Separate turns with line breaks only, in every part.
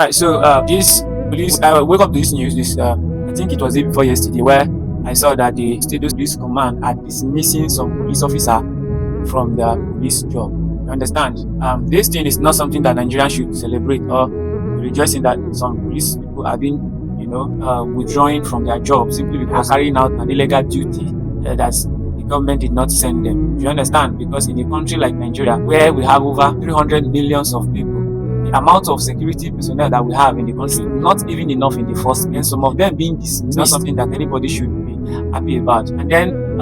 Right, so this police, I woke up to this news. I think it was day before yesterday, where I saw that the State Police Command are dismissing some police officer from the police job. You understand? This thing is not something that Nigerians should celebrate or rejoice in, that some police people have been, withdrawing from their job simply because carrying out an illegal duty that the government did not send them. You understand? Because in a country like Nigeria, where we have over 300 millions of people, the amount of security personnel that we have in the country, not even enough in the first place. And some of them being dismissed, not something that anybody should be happy about. And then,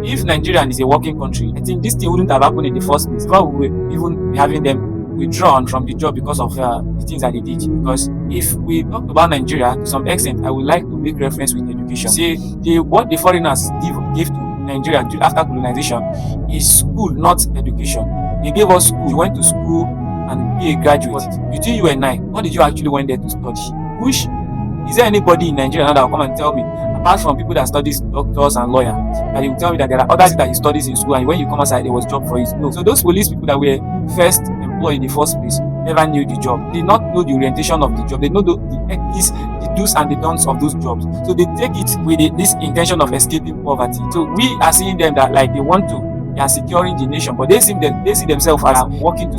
if Nigeria is a working country, I think this thing wouldn't have happened in the first place. Before we would even be having them withdrawn from the job because of the things that they did. Because if we talk about Nigeria to some extent, I would like to make reference with education. See, what the foreigners gave to Nigeria after colonization is school, not education. They gave us school. You went to school and be a graduate. Between you and I, what did you actually went there to study? Which is there anybody in Nigeria now that will come and tell me, apart from people that studies doctors and lawyers, that they will tell me that there are others that he studies in school and when you come outside there was job for you? No. So those police people that were first employed in the first place never knew the job. They did not know the orientation of the job. They know the do's and the don'ts of those jobs. So they take it with this intention of escaping poverty. So we are seeing them that like they are securing the nation, but they see themselves as working to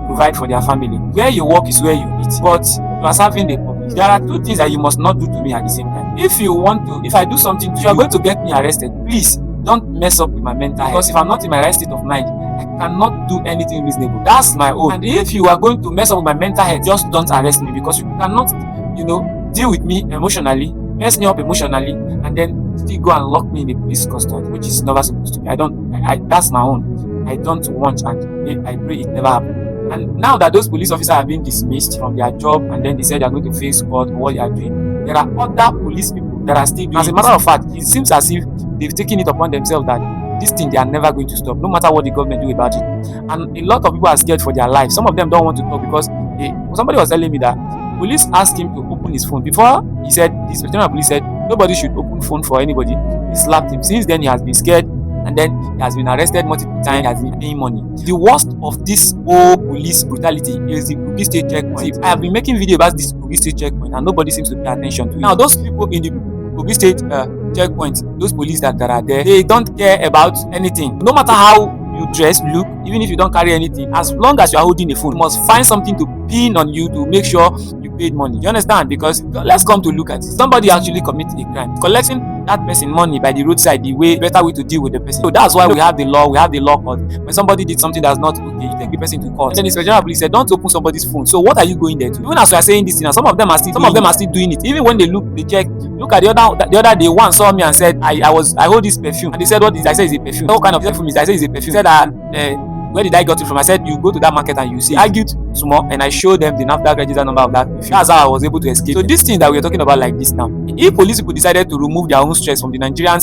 provide for their family. Where you work is where you eat, but you are serving the public. There are two things that you must not do to me at the same time. If I do something to you, are going to get me arrested. Please don't mess up with my mental health. Because if I'm not in my right state of mind, I cannot do anything reasonable. That's my own. And if you are going to mess up with my mental health, just don't arrest me, because you cannot, deal with me emotionally, mess me up emotionally, and then still go and lock me in the police custody, which is never supposed to be. That's my own. I don't want, and I pray it never happens. And now that those police officers have been dismissed from their job, and then they said they are going to face court for what they are doing, there are other police people that are still doing. As a matter of fact, it seems as if they've taken it upon themselves that this thing they are never going to stop, no matter what the government do about it. And a lot of people are scared for their life. Some of them don't want to talk because somebody was telling me that police asked him to open his phone. Before, he said, the Inspector Police said nobody should open phone for anybody. He slapped him. Since then, he has been scared. And then he has been arrested multiple times. He has been paying money. The worst of this whole police brutality is the Kogi State checkpoint. I have been making video about this Kogi State checkpoint, and nobody seems to pay attention to it. Now, those people in the Kogi State checkpoint, those police that are there, they don't care about anything. No matter how you dress, look, even if you don't carry anything, as long as you are holding a phone, you must find something to pin on you to make sure you paid money. You understand? Because let's come to look at it. Somebody actually committed a crime. Collecting that person money by the roadside, better way to deal with the person. So that's why we have the law court. When somebody did something that's not okay, you take the person to court. Then the Inspector Police said, don't open somebody's phone. So what are you going there to? Even as we are saying this thing, some of them are still doing it. Even when they check. Look at the other day, one saw me and said, I hold this perfume. And they said, what is it? I said, it's a perfume. What kind of perfume is it? I said, it's a perfume. They said that where did I get it from? I said, you go to that market and you see. I argued small and I showed them the NAFDAC register number of that perfume. That's how I was able to escape. So this thing that we're talking about like this now, if police people decided to remove their own stress from the Nigerian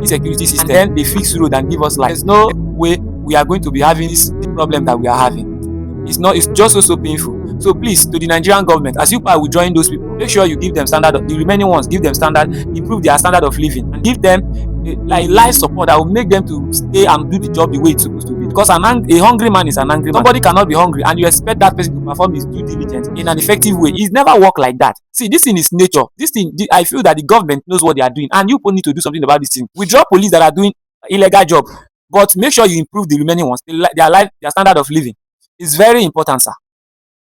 insecurity system, and then they fix road and give us life, there's no way we are going to be having this problem that we are having. It's just so painful. So please, to the Nigerian government, as you are withdrawing those people, make sure you give them the remaining ones, give them standard, improve their standard of living, and give them life support that will make them to stay and do the job the way it's supposed to be. Because a hungry man is an angry man. Somebody cannot be hungry and you expect that person to perform his due diligence in an effective way. It's never work like that. See, this thing is nature. I feel that the government knows what they are doing, and you need to do something about this thing. Withdraw police that are doing illegal job, but make sure you improve the remaining ones, their standard of living. It's very important, sir.